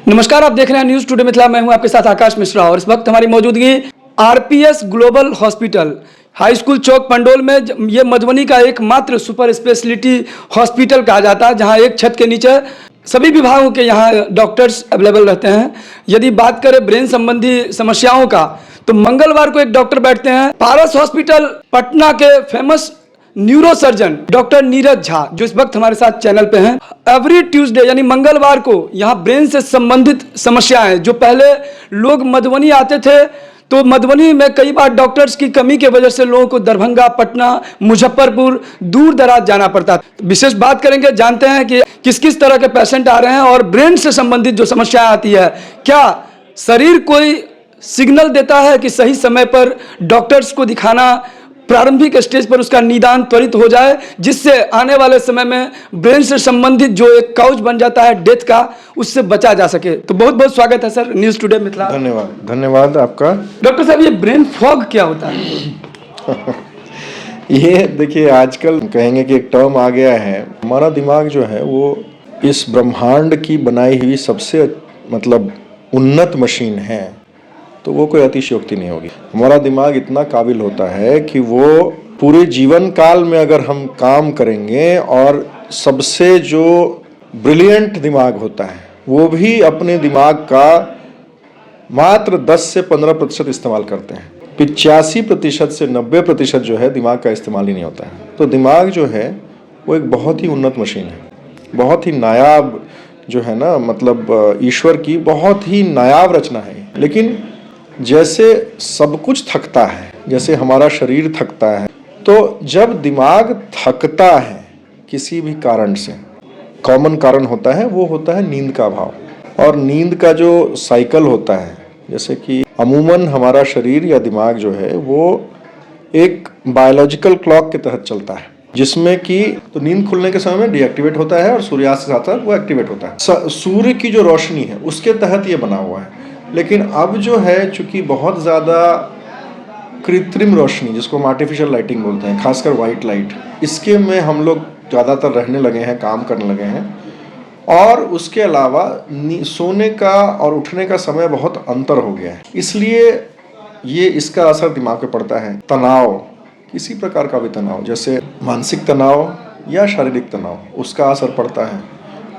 नमस्कार, आप देख रहे हैं न्यूज टुडे मिथिला। मैं हूं आपके साथ आकाश मिश्रा और इस वक्त हमारी मौजूदगी RPS global hospital high school चौक पंडोल में। ये मधुबनी का एकमात्र सुपर स्पेशलिटी हॉस्पिटल कहा जाता है, जहां एक छत के नीचे सभी विभागों के यहाँ डॉक्टर्स अवेलेबल रहते हैं। यदि बात करें ब्रेन संबंधी समस्याओं का, तो मंगलवार को एक डॉक्टर बैठते हैं। पारस हॉस्पिटल पटना के famous neuro surgeon doctor Neeraj Jha, जो इस वक्त हमारे साथ चैनल पे हैं। एवरी ट्यूसडे यानी मंगलवार को यहाँ ब्रेन से संबंधित समस्याएं, जो पहले लोग मधुबनी आते थे, तो मधुबनी में कई बार डॉक्टर्स की कमी की वजह से लोगों को दरभंगा, पटना, मुजफ्फरपुर दूर दराज जाना पड़ता। विशेष बात करेंगे, जानते हैं कि किस किस तरह के पेशेंट आ रहे हैं और ब्रेन से संबंधित जो समस्याएं आती है, क्या शरीर कोई सिग्नल देता है कि सही समय पर डॉक्टर्स को दिखाना, प्रारंभिक स्टेज पर उसका निदान त्वरित हो जाए, जिससे आने वाले समय में ब्रेन से संबंधित जो एक काउच बन जाता है डेथ का, उससे बचा जा सके। तो बहुत बहुत स्वागत है सर न्यूज टुडे मिथिला। धन्यवाद आपका। डॉक्टर साहब, ये ब्रेन फॉग क्या होता है? ये देखिए, आजकल कहेंगे कि एक टर्म आ गया है। हमारा दिमाग जो है वो इस ब्रह्मांड की बनाई हुई सबसे उन्नत मशीन है, तो वो कोई अतिशयोक्ति नहीं होगी। हमारा दिमाग इतना काबिल होता है कि वो पूरे जीवन काल में अगर हम काम करेंगे, और सबसे जो ब्रिलियंट दिमाग होता है वो भी अपने दिमाग का मात्र 10 से 15% इस्तेमाल करते हैं। 85% से 90% जो है दिमाग का इस्तेमाल ही नहीं होता है। तो दिमाग जो है वो एक बहुत ही उन्नत मशीन है, बहुत ही नायाब जो है ना, ईश्वर की बहुत ही नायाब रचना है। लेकिन जैसे सब कुछ थकता है, जैसे हमारा शरीर थकता है, तो जब दिमाग थकता है किसी भी कारण से, कॉमन कारण होता है, वो होता है नींद का अभाव। और नींद का जो साइकिल होता है, जैसे कि अमूमन हमारा शरीर या दिमाग जो है वो एक बायोलॉजिकल क्लॉक के तहत चलता है, जिसमें कि तो नींद खुलने के समय में डीएक्टिवेट होता है और सूर्यास्त के साथ वो एक्टिवेट होता है। सूर्य की जो रोशनी है उसके तहत ये बना हुआ है। लेकिन अब जो है, चूंकि बहुत ज़्यादा कृत्रिम रोशनी, जिसको हम आर्टिफिशियल लाइटिंग बोलते हैं, खासकर वाइट लाइट, इसके में हम लोग ज़्यादातर रहने लगे हैं, काम करने लगे हैं। और उसके अलावा सोने का और उठने का समय बहुत अंतर हो गया है, इसलिए ये इसका असर दिमाग पे पड़ता है। तनाव, किसी प्रकार का भी तनाव, जैसे मानसिक तनाव या शारीरिक तनाव, उसका असर पड़ता है।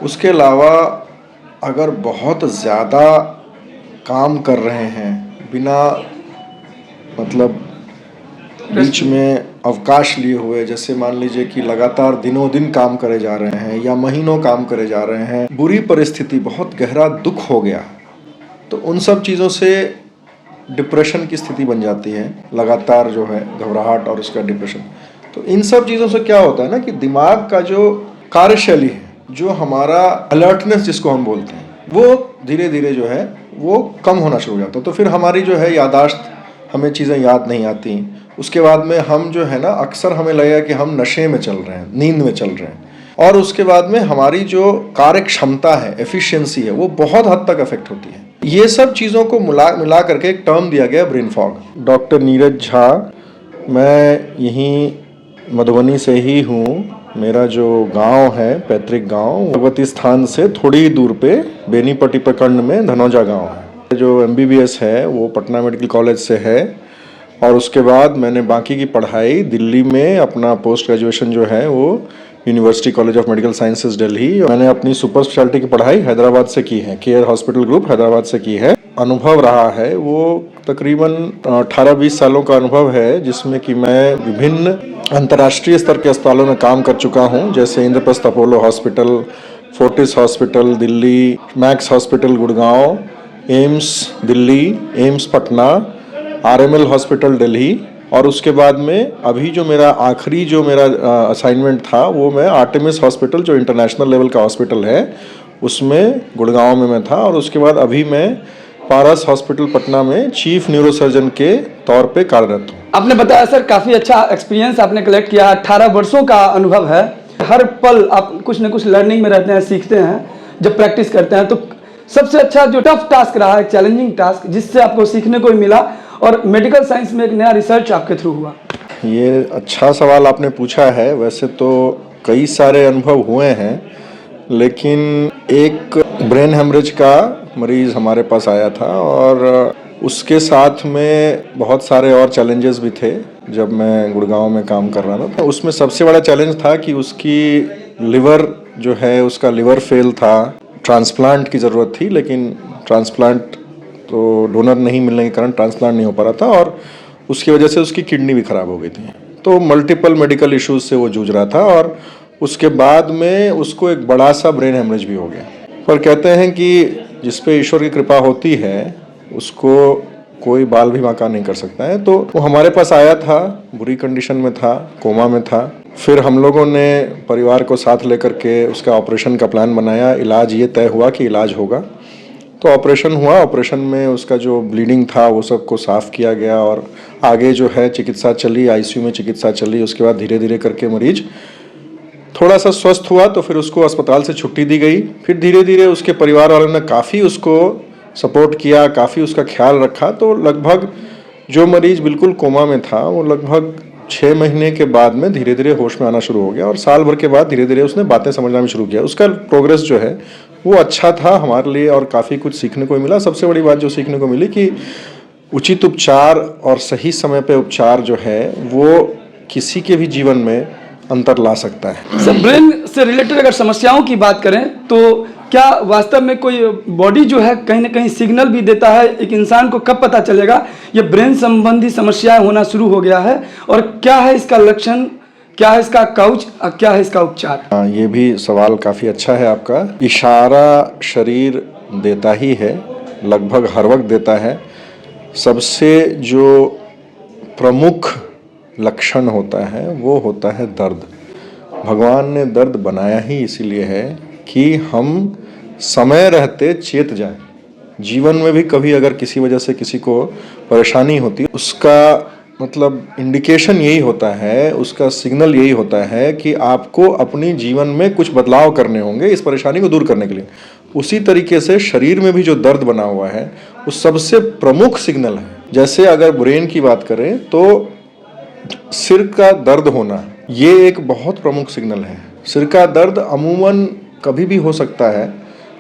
उसके अलावा अगर बहुत ज़्यादा काम कर रहे हैं, बिना बीच में अवकाश लिए हुए, जैसे मान लीजिए कि लगातार दिनों दिन काम करे जा रहे हैं या महीनों काम करे जा रहे हैं, बुरी परिस्थिति, बहुत गहरा दुख हो गया, तो उन सब चीज़ों से डिप्रेशन की स्थिति बन जाती है। लगातार जो है घबराहट और उसका डिप्रेशन, तो इन सब चीज़ों से क्या होता है ना कि दिमाग का जो कार्यशैली है, जो हमारा अलर्टनेस जिसको हम बोलते हैं, वो धीरे धीरे जो है वो कम होना शुरू हो जाता है। तो फिर हमारी जो है यादाश्त, हमें चीज़ें याद नहीं आती। उसके बाद में हम जो है ना, अक्सर हमें लगेगा कि हम नशे में चल रहे हैं, नींद में चल रहे हैं। और उसके बाद में हमारी जो कार्य क्षमता है, एफिशिएंसी है, वो बहुत हद तक अफेक्ट होती है। ये सब चीज़ों को मिला करके एक टर्म दिया गया, brain fog. Doctor Neeraj Jha, मैं यहीं मधुबनी से ही हूँ। मेरा जो गांव है, पैतृक गांव, भगवती स्थान से थोड़ी ही दूर पे बेनीपट्टी प्रखंड में धनौजा गांव है। जो एमबीबीएस है वो पटना मेडिकल कॉलेज से है, और उसके बाद मैंने बाकी की पढ़ाई दिल्ली में, अपना पोस्ट ग्रेजुएशन जो है वो university college of medical sciences Delhi. मैंने अपनी सुपर स्पेशलिटी की पढ़ाई हैदराबाद से की है, केयर हॉस्पिटल ग्रुप हैदराबाद से की है। अनुभव रहा है वो तकरीबन 18-20 सालों का अनुभव है, जिसमें कि मैं विभिन्न अंतर्राष्ट्रीय स्तर के अस्पतालों में काम कर चुका हूं, जैसे Indraprastha Apollo hospital, Fortis hospital Delhi, max hospital Gurgaon, AIIMS Delhi, AIIMS Patna, RML hospital Delhi. और उसके बाद में अभी जो मेरा आखिरी असाइनमेंट था, वो मैं आर्टेमिस हॉस्पिटल, जो इंटरनेशनल लेवल का हॉस्पिटल है, उसमें गुड़गांव में मैं था। और उसके बाद अभी मैं पारस हॉस्पिटल पटना में चीफ न्यूरो सर्जन के तौर पे कार्यरत हूँ। आपने बताया सर, काफ़ी अच्छा एक्सपीरियंस आपने कलेक्ट किया, 18 वर्षों का अनुभव है। हर पल आप कुछ न कुछ लर्निंग में रहते हैं, सीखते हैं जब प्रैक्टिस करते हैं। तो सबसे अच्छा जो टफ टास्क रहा है, चैलेंजिंग टास्क, जिससे आपको सीखने को मिला और मेडिकल साइंस में एक नया रिसर्च आपके थ्रू हुआ? ये अच्छा सवाल आपने पूछा है। वैसे तो कई सारे अनुभव हुए हैं, लेकिन एक ब्रेन हेमरेज का मरीज़ हमारे पास आया था और उसके साथ में बहुत सारे और चैलेंजेस भी थे। जब मैं गुड़गांव में काम कर रहा था तो उसमें सबसे बड़ा चैलेंज था कि उसकी लिवर जो है, उसका लिवर फेल था। ट्रांसप्लांट की ज़रूरत थी, लेकिन ट्रांसप्लांट तो डोनर नहीं मिलने के कारण ट्रांसप्लांट नहीं हो पा रहा था और उसकी वजह से उसकी किडनी भी ख़राब हो गई थी। तो मल्टीपल मेडिकल इश्यूज से वो जूझ रहा था और उसके बाद में उसको एक बड़ा सा ब्रेन हेमरेज भी हो गया। पर कहते हैं कि जिस पे ईश्वर की कृपा होती है उसको कोई बाल भी बांका नहीं कर सकता है। तो वो हमारे पास आया था, बुरी कंडीशन में था, कोमा में था। फिर हम लोगों ने परिवार को साथ लेकर के उसका ऑपरेशन का प्लान बनाया। इलाज ये तय हुआ कि इलाज होगा, तो ऑपरेशन हुआ। ऑपरेशन में उसका जो ब्लीडिंग था वो सबको साफ़ किया गया और आगे जो है चिकित्सा चली, आईसीयू में चिकित्सा चली। उसके बाद धीरे धीरे करके मरीज थोड़ा सा स्वस्थ हुआ तो फिर उसको अस्पताल से छुट्टी दी गई। फिर धीरे धीरे उसके परिवार वालों ने काफ़ी उसको सपोर्ट किया, काफ़ी उसका ख्याल रखा। तो लगभग जो मरीज बिल्कुल कोमा में था वो लगभग 6 महीने के बाद में धीरे धीरे होश में आना शुरू हो गया और साल भर के बाद धीरे धीरे उसने बातें समझना भी शुरू किया। उसका प्रोग्रेस जो है वो अच्छा था हमारे लिए और काफ़ी कुछ सीखने को मिला। सबसे बड़ी बात जो सीखने को मिली कि उचित उपचार और सही समय पे उपचार जो है वो किसी के भी जीवन में अंतर ला सकता है। सर, ब्रेन से रिलेटेड अगर समस्याओं की बात करें तो क्या वास्तव में कोई बॉडी जो है कहीं ना कहीं सिग्नल भी देता है? एक इंसान को कब पता चलेगा ये ब्रेन संबंधी समस्याएं होना शुरू हो गया है, और क्या है इसका लक्षण, क्या है इसका काउच, क्या है इसका उपचार? हाँ, ये भी सवाल काफ़ी अच्छा है आपका। इशारा शरीर देता ही है, लगभग हर वक्त देता है। सबसे जो प्रमुख लक्षण होता है वो होता है दर्द। भगवान ने दर्द बनाया ही इसीलिए है कि हम समय रहते चेत जाएं। जीवन में भी कभी अगर किसी वजह से किसी को परेशानी होती है, उसका मतलब इंडिकेशन यही होता है, उसका सिग्नल यही होता है कि आपको अपनी जीवन में कुछ बदलाव करने होंगे इस परेशानी को दूर करने के लिए। उसी तरीके से शरीर में भी जो दर्द बना हुआ है वो सबसे प्रमुख सिग्नल है। जैसे अगर ब्रेन की बात करें तो सिर का दर्द होना ये एक बहुत प्रमुख सिग्नल है। सिर का दर्द अमूमन कभी भी हो सकता है,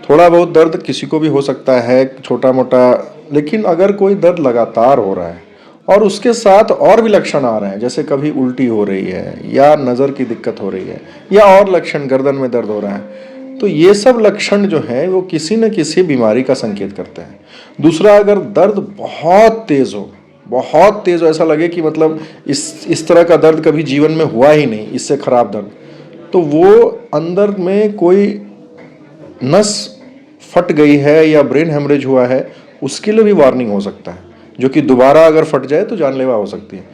थोड़ा बहुत दर्द किसी को भी हो सकता है, छोटा मोटा। लेकिन अगर कोई दर्द लगातार हो रहा है और उसके साथ और भी लक्षण आ रहे हैं, जैसे कभी उल्टी हो रही है या नज़र की दिक्कत हो रही है या और लक्षण गर्दन में दर्द हो रहा है, तो ये सब लक्षण जो है वो किसी न किसी बीमारी का संकेत करते हैं। दूसरा, अगर दर्द बहुत तेज़ हो, बहुत तेज़ हो, ऐसा लगे कि मतलब इस तरह का दर्द कभी जीवन में हुआ ही नहीं, इससे खराब दर्द, तो वो अंदर में कोई नस फट गई है या ब्रेन हेमरेज हुआ है, उसके लिए भी वार्निंग हो सकता है, जो कि दोबारा अगर फट जाए तो जानलेवा हो सकती है।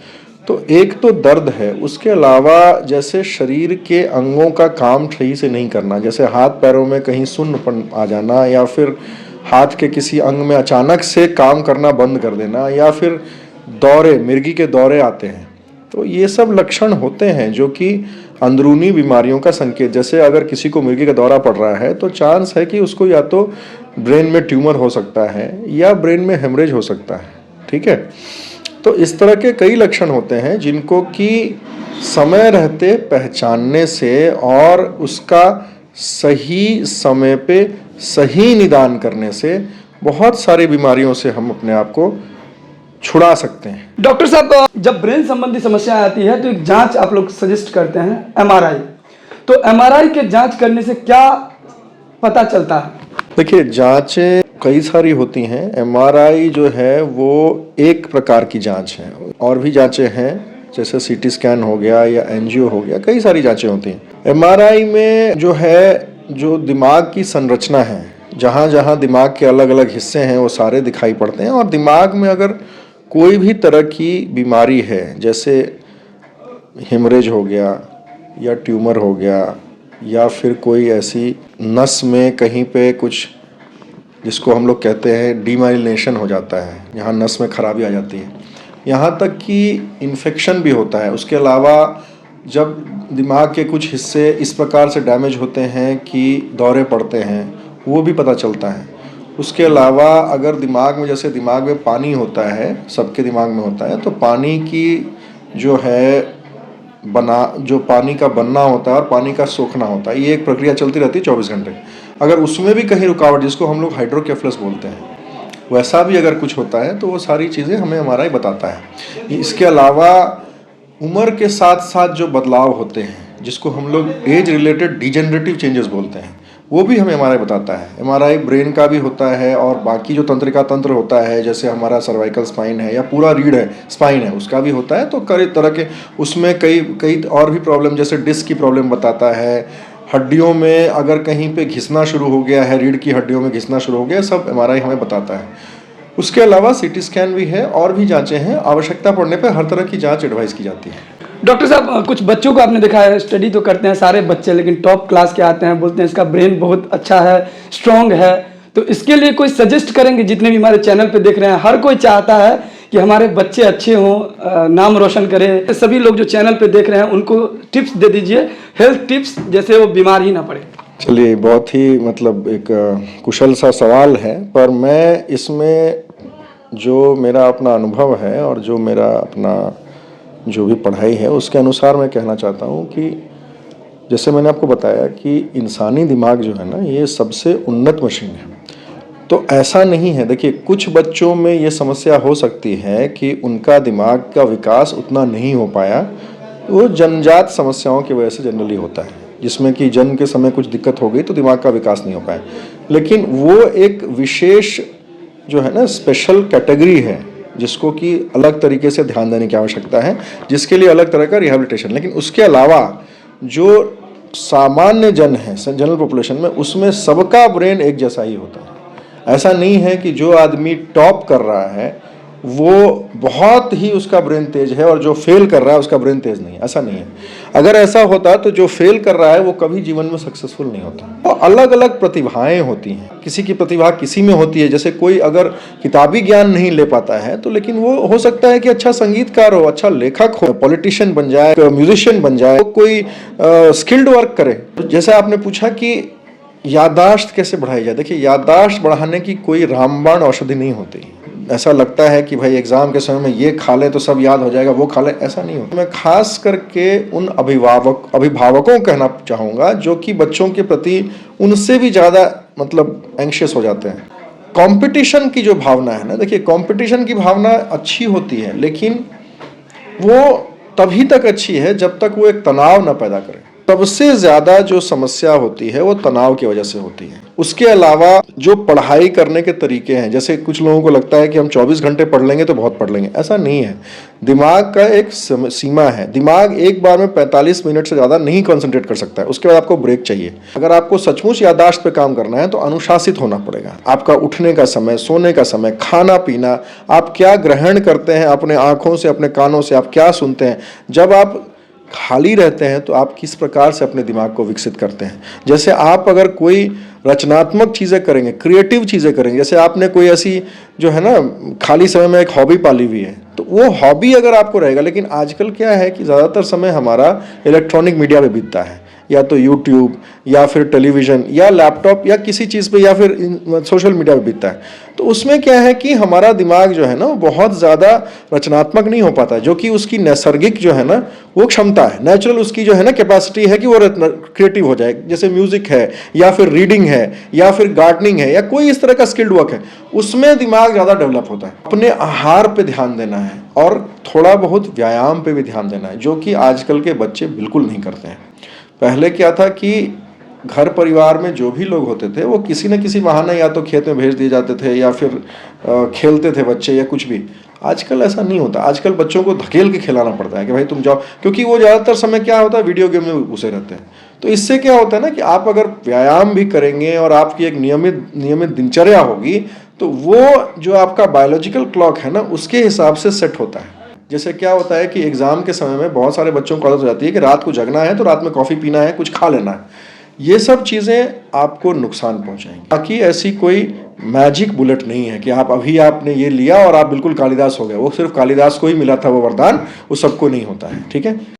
तो एक तो दर्द है, उसके अलावा जैसे शरीर के अंगों का काम सही से नहीं करना, जैसे हाथ पैरों में कहीं सुन्नपन आ जाना या फिर हाथ के किसी अंग में अचानक से काम करना बंद कर देना या फिर दौरे, मिर्गी के दौरे आते हैं, तो ये सब लक्षण होते हैं जो कि अंदरूनी बीमारियों का संकेत। जैसे अगर किसी को मिर्गी का दौरा पड़ रहा है तो चांस है कि उसको या तो ब्रेन में ट्यूमर हो सकता है या ब्रेन में हेमरेज हो सकता है। ठीक है, तो इस तरह के कई लक्षण होते हैं जिनको कि समय रहते पहचानने से और उसका सही समय पे सही निदान करने से बहुत सारी बीमारियों से हम अपने आप को छुड़ा सकते हैं। डॉक्टर साहब, जब ब्रेन संबंधी समस्या आती है तो एक जांच आप लोग सजेस्ट करते हैं, एमआरआई। तो एमआरआई के जांच करने से क्या पता चलता है? देखिए, जांचें कई सारी होती हैं। एमआरआई जो है वो एक प्रकार की जांच है, और भी जांचें हैं जैसे सीटी स्कैन हो गया या एंजियो हो गया, कई सारी जांचें होती हैं। एमआरआई में जो है, जो दिमाग की संरचना है, जहाँ जहाँ दिमाग के अलग अलग हिस्से हैं वो सारे दिखाई पड़ते हैं। और दिमाग में अगर कोई भी तरह की बीमारी है, जैसे हेमरेज हो गया या ट्यूमर हो गया या फिर कोई ऐसी नस में कहीं पे कुछ, जिसको हम लोग कहते हैं डीमाइलिनेशन हो जाता है, यहाँ नस में खराबी आ जाती है, यहाँ तक कि इन्फेक्शन भी होता है। उसके अलावा जब दिमाग के कुछ हिस्से इस प्रकार से डैमेज होते हैं कि दौरे पड़ते हैं, वो भी पता चलता है। उसके अलावा अगर दिमाग में, जैसे दिमाग में पानी होता है, सबके दिमाग में होता है, तो पानी की जो है जो पानी का बनना होता है और पानी का सोखना होता है, ये एक प्रक्रिया चलती रहती है 24 घंटे। अगर उसमें भी कहीं रुकावट, जिसको हम लोग हाइड्रोकेफलस बोलते हैं, वैसा भी अगर कुछ होता है तो वो सारी चीज़ें हमें MRI बताता है। इसके अलावा उम्र के साथ साथ जो बदलाव होते हैं, जिसको हम लोग एज रिलेटेड डिजेनरेटिव चेंजेस बोलते हैं, वो भी हमें MRI बताता है। MRI ब्रेन का भी होता है और बाकी जो तंत्रिका तंत्र होता है, जैसे हमारा सर्वाइकल स्पाइन है या पूरा रीढ़ है, स्पाइन है, उसका भी होता है। तो कई तरह के उसमें कई और भी प्रॉब्लम, जैसे डिस्क की प्रॉब्लम बताता है, हड्डियों में अगर कहीं पे घिसना शुरू हो गया है, रीढ़ की हड्डियों में घिसना शुरू हो गया, सब MRI हमें बताता है। उसके अलावा CT स्कैन भी है और भी जांचें हैं, आवश्यकता पड़ने पर हर तरह की जांच एडवाइस की जाती है। डॉक्टर साहब, कुछ बच्चों को आपने देखा है, स्टडी तो करते हैं सारे बच्चे, लेकिन टॉप क्लास के आते हैं, बोलते हैं इसका ब्रेन बहुत अच्छा है, स्ट्रांग है, तो इसके लिए कोई सजेस्ट करेंगे? जितने भी हमारे चैनल पे देख रहे हैं, हर कोई चाहता है कि हमारे बच्चे अच्छे हों, नाम रोशन करें। सभी लोग जो चैनल पे देख रहे हैं उनको टिप्स दे दीजिए, हेल्थ टिप्स, जैसे वो बीमार ही ना पड़े। चलिए, बहुत ही मतलब एक कुशल सा सवाल है, पर मैं इसमें जो मेरा अपना अनुभव है और जो मेरा अपना जो भी पढ़ाई है उसके अनुसार मैं कहना चाहता हूँ कि जैसे मैंने आपको बताया कि इंसानी दिमाग जो है ना, ये सबसे उन्नत मशीन है। तो ऐसा नहीं है, देखिए कुछ बच्चों में ये समस्या हो सकती है कि उनका दिमाग का विकास उतना नहीं हो पाया, वो जन्मजात समस्याओं की वजह से जनरली होता है, जिसमें कि जन्म के समय कुछ दिक्कत हो गई तो दिमाग का विकास नहीं हो पाया। लेकिन वो एक विशेष जो है ना स्पेशल कैटेगरी है, जिसको कि अलग तरीके से ध्यान देने की आवश्यकता है, जिसके लिए अलग तरह का रिहैबिलिटेशन। लेकिन उसके अलावा जो सामान्य जन है, जनरल पॉपुलेशन में, उसमें सबका ब्रेन एक जैसा ही होता है। ऐसा नहीं है कि जो आदमी टॉप कर रहा है वो बहुत ही उसका ब्रेन तेज है और जो फेल कर रहा है उसका ब्रेन तेज नहीं है, ऐसा नहीं है। अगर ऐसा होता तो जो फेल कर रहा है वो कभी जीवन में सक्सेसफुल नहीं होता। तो अलग अलग प्रतिभाएं होती हैं, किसी की प्रतिभा किसी में होती है। जैसे कोई अगर किताबी ज्ञान नहीं ले पाता है तो लेकिन वो हो सकता है कि अच्छा संगीतकार हो, अच्छा लेखक हो, पॉलिटिशियन बन जाए, म्यूजिशियन बन जाए, तो कोई स्किल्ड वर्क करे। जैसे आपने पूछा कि याददाश्त कैसे बढ़ाई जाए, देखिए याददाश्त बढ़ाने की कोई रामबाण औषधि नहीं होती। ऐसा लगता है कि भाई एग्जाम के समय में ये खा ले तो सब याद हो जाएगा, वो खा ले, ऐसा नहीं होता। मैं खास करके उन अभिभावकों कहना चाहूँगा जो कि बच्चों के प्रति उनसे भी ज़्यादा मतलब एंग्शियस हो जाते हैं। कंपटीशन की जो भावना है ना, देखिए कंपटीशन की भावना अच्छी होती है, लेकिन वो तभी तक अच्छी है जब तक वो एक तनाव न पैदा करे। सबसे ज़्यादा जो समस्या होती है वो तनाव की वजह से होती है। उसके अलावा जो पढ़ाई करने के तरीके हैं, जैसे कुछ लोगों को लगता है कि हम 24 घंटे पढ़ लेंगे तो बहुत पढ़ लेंगे, ऐसा नहीं है। दिमाग का एक सीमा है, दिमाग एक बार में 45 मिनट से ज़्यादा नहीं कंसंट्रेट कर सकता है, उसके बाद आपको ब्रेक चाहिए। अगर आपको सचमुच याददाश्त पे काम करना है तो अनुशासित होना पड़ेगा। आपका उठने का समय, सोने का समय, खाना पीना, आप क्या ग्रहण करते हैं अपने आँखों से, अपने कानों से, आप क्या सुनते हैं, जब आप खाली रहते हैं तो आप किस प्रकार से अपने दिमाग को विकसित करते हैं। जैसे आप अगर कोई रचनात्मक चीज़ें करेंगे, क्रिएटिव चीज़ें करेंगे, जैसे आपने कोई ऐसी जो है ना खाली समय में एक हॉबी पाली हुई है, तो वो हॉबी अगर आपको रहेगा। लेकिन आजकल क्या है कि ज़्यादातर समय हमारा इलेक्ट्रॉनिक मीडिया पे बीतता है, या तो यूट्यूब या फिर टेलीविज़न या लैपटॉप या किसी चीज़ पे या फिर सोशल मीडिया पे बीतता है। तो उसमें क्या है कि हमारा दिमाग जो है ना वो बहुत ज़्यादा रचनात्मक नहीं हो पाता, जो कि उसकी नैसर्गिक जो है ना वो क्षमता है, नेचुरल उसकी जो है ना कैपेसिटी है कि वो क्रिएटिव हो जाए। जैसे म्यूज़िक है या फिर रीडिंग है या फिर गार्डनिंग है या कोई इस तरह का स्किल्ड वर्क है, उसमें दिमाग ज़्यादा डेवलप होता है। अपने आहार पे ध्यान देना है और थोड़ा बहुत व्यायाम पे भी ध्यान देना है, जो कि आजकल के बच्चे बिल्कुल नहीं करते हैं। पहले क्या था कि घर परिवार में जो भी लोग होते थे वो किसी न किसी बहाने या तो खेत में भेज दिए जाते थे या फिर खेलते थे बच्चे या कुछ भी। आजकल ऐसा नहीं होता, आजकल बच्चों को धकेल के खिलाना पड़ता है कि भाई तुम जाओ, क्योंकि वो ज़्यादातर समय क्या होता है वीडियो गेम में घुसे रहते हैं। तो इससे क्या होता है ना कि आप अगर व्यायाम भी करेंगे और आपकी एक नियमित दिनचर्या होगी तो वो जो आपका बायोलॉजिकल क्लॉक है ना उसके हिसाब से सेट होता है। जैसे क्या होता है कि एग्ज़ाम के समय में बहुत सारे बच्चों को आदत हो जाती है कि रात को जगना है तो रात में कॉफ़ी पीना है, कुछ खा लेना है। ये सब चीज़ें आपको नुकसान पहुंचाएंगी। बाकी ऐसी कोई मैजिक बुलेट नहीं है कि आपने ये लिया और आप बिल्कुल कालिदास हो गए। वो सिर्फ कालिदास को ही मिला था वो वरदान, वो सबको नहीं होता है। ठीक है।